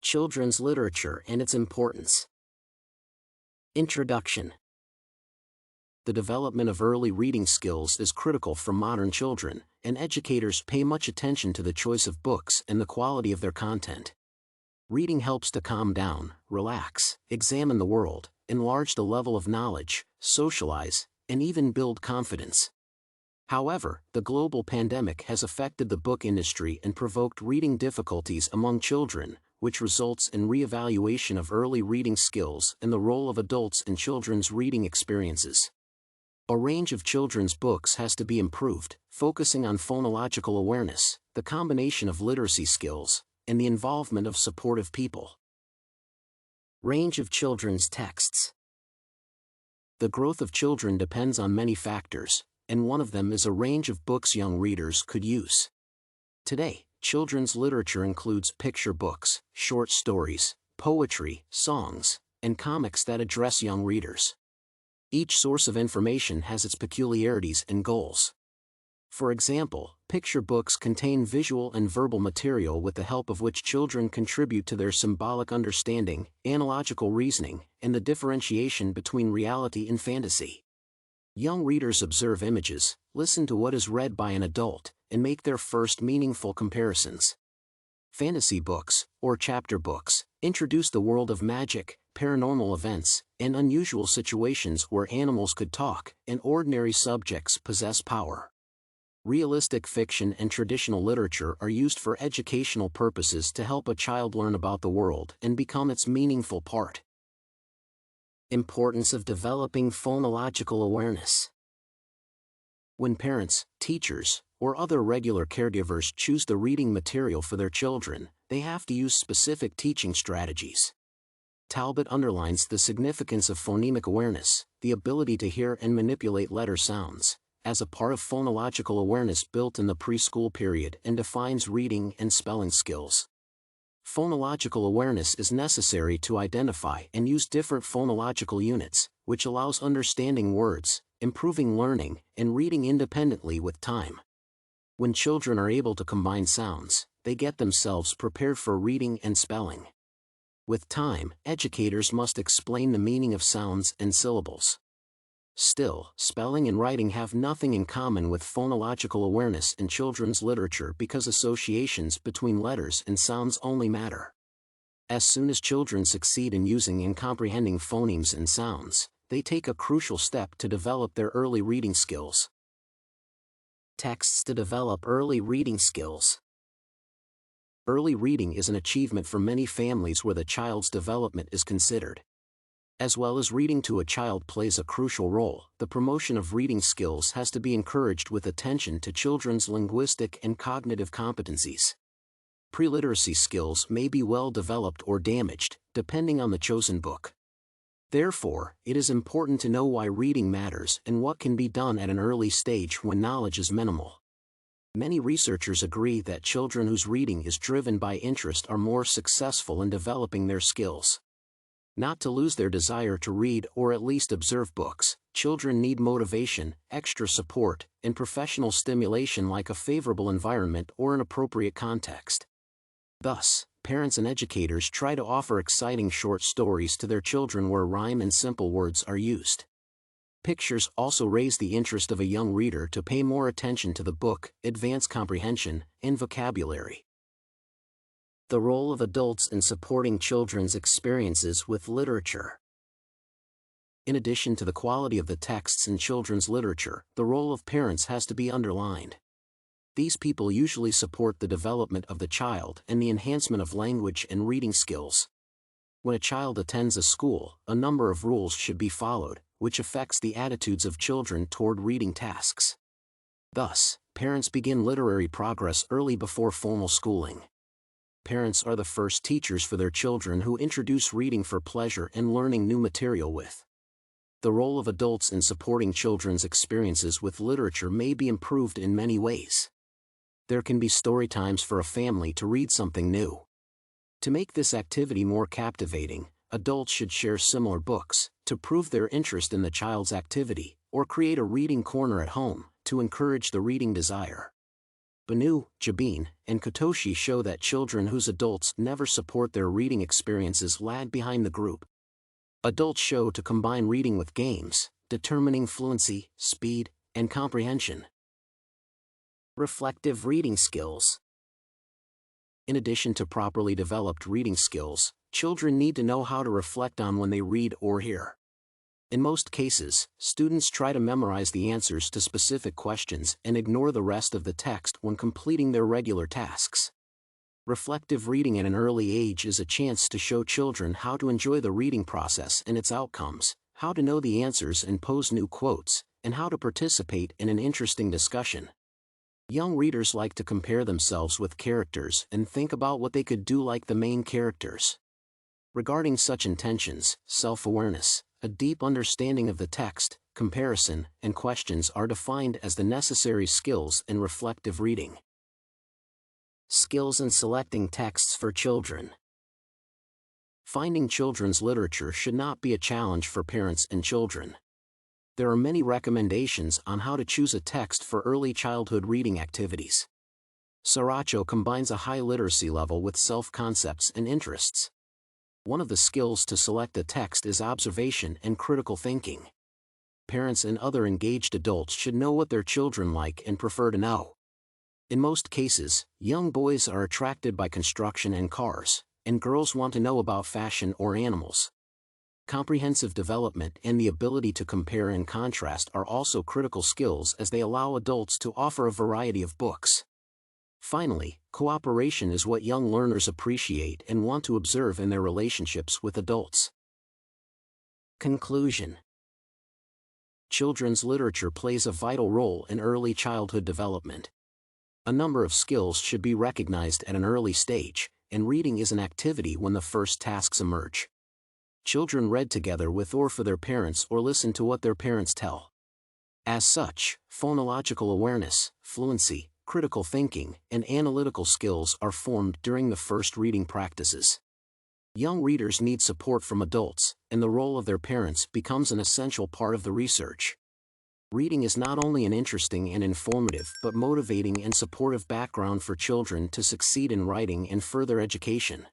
Children's literature and its importance. Introduction. The development of early reading skills is critical for modern children, and educators pay much attention to the choice of books and the quality of their content. Reading helps to calm down, relax, examine the world, enlarge the level of knowledge, socialize, and even build confidence. However, the global pandemic has affected the book industry and provoked reading difficulties among children, which results in re-evaluation of early reading skills and the role of adults in children's reading experiences. A range of children's books has to be improved, focusing on phonological awareness, the combination of literacy skills, and the involvement of supportive people. Range of children's texts. The growth of children depends on many factors, and one of them is a range of books young readers could use. Today, children's literature includes picture books, short stories, poetry, songs, and comics that address young readers. Each source of information has its peculiarities and goals. For example, picture books contain visual and verbal material with the help of which children contribute to their symbolic understanding, analogical reasoning, and the differentiation between reality and fantasy. Young readers observe images, listen to what is read by an adult, and make their first meaningful comparisons. Fantasy books, or chapter books, introduce the world of magic, paranormal events, and unusual situations where animals could talk, and ordinary subjects possess power. Realistic fiction and traditional literature are used for educational purposes to help a child learn about the world and become its meaningful part. Importance of developing phonological awareness. When parents, teachers, or other regular caregivers choose the reading material for their children, they have to use specific teaching strategies. Talbot underlines the significance of phonemic awareness, the ability to hear and manipulate letter sounds, as a part of phonological awareness built in the preschool period, and defines reading and spelling skills. Phonological awareness is necessary to identify and use different phonological units, which allows understanding words, improving learning, and reading independently with time. When children are able to combine sounds, they get themselves prepared for reading and spelling. With time, educators must explain the meaning of sounds and syllables. Still, spelling and writing have nothing in common with phonological awareness in children's literature because associations between letters and sounds only matter. As soon as children succeed in using and comprehending phonemes and sounds, they take a crucial step to develop their early reading skills. Texts to develop early reading skills. Early reading is an achievement for many families where the child's development is considered. As well as reading to a child plays a crucial role, the promotion of reading skills has to be encouraged with attention to children's linguistic and cognitive competencies. Pre-literacy skills may be well developed or damaged, depending on the chosen book. Therefore, it is important to know why reading matters and what can be done at an early stage when knowledge is minimal. Many researchers agree that children whose reading is driven by interest are more successful in developing their skills. Not to lose their desire to read or at least observe books, children need motivation, extra support, and professional stimulation like a favorable environment or an appropriate context. Thus, parents and educators try to offer exciting short stories to their children where rhyme and simple words are used. Pictures also raise the interest of a young reader to pay more attention to the book, advance comprehension, and vocabulary. The role of adults in supporting children's experiences with literature. In addition to the quality of the texts in children's literature, the role of parents has to be underlined. These people usually support the development of the child and the enhancement of language and reading skills. When a child attends a school, a number of rules should be followed, which affects the attitudes of children toward reading tasks. Thus, parents begin literary progress early before formal schooling. Parents are the first teachers for their children who introduce reading for pleasure and learning new material with. The role of adults in supporting children's experiences with literature may be improved in many ways. There can be story times for a family to read something new. To make this activity more captivating, adults should share similar books, to prove their interest in the child's activity, or create a reading corner at home, to encourage the reading desire. Banu, Jabin, and Kotoshi show that children whose adults never support their reading experiences lag behind the group. Adults show to combine reading with games, determining fluency, speed, and comprehension. Reflective reading skills. In addition to properly developed reading skills, children need to know how to reflect on when they read or hear. In most cases, students try to memorize the answers to specific questions and ignore the rest of the text when completing their regular tasks. Reflective reading at an early age is a chance to show children how to enjoy the reading process and its outcomes, how to know the answers and pose new quotes, and how to participate in an interesting discussion. Young readers like to compare themselves with characters and think about what they could do like the main characters. Regarding such intentions, self-awareness, a deep understanding of the text, comparison, and questions are defined as the necessary skills in reflective reading. Skills in selecting texts for children. Finding children's literature should not be a challenge for parents and children. There are many recommendations on how to choose a text for early childhood reading activities. Sriracha combines a high literacy level with self-concepts and interests. One of the skills to select a text is observation and critical thinking. Parents and other engaged adults should know what their children like and prefer to know. In most cases, young boys are attracted by construction and cars, and girls want to know about fashion or animals. Comprehensive development and the ability to compare and contrast are also critical skills as they allow adults to offer a variety of books. Finally, cooperation is what young learners appreciate and want to observe in their relationships with adults. Conclusion. Children's literature plays a vital role in early childhood development. A number of skills should be recognized at an early stage, and reading is an activity when the first tasks emerge. Children read together with or for their parents or listen to what their parents tell. As such, phonological awareness, fluency, critical thinking, and analytical skills are formed during the first reading practices. Young readers need support from adults, and the role of their parents becomes an essential part of the research. Reading is not only an interesting and informative but motivating and supportive background for children to succeed in writing and further education.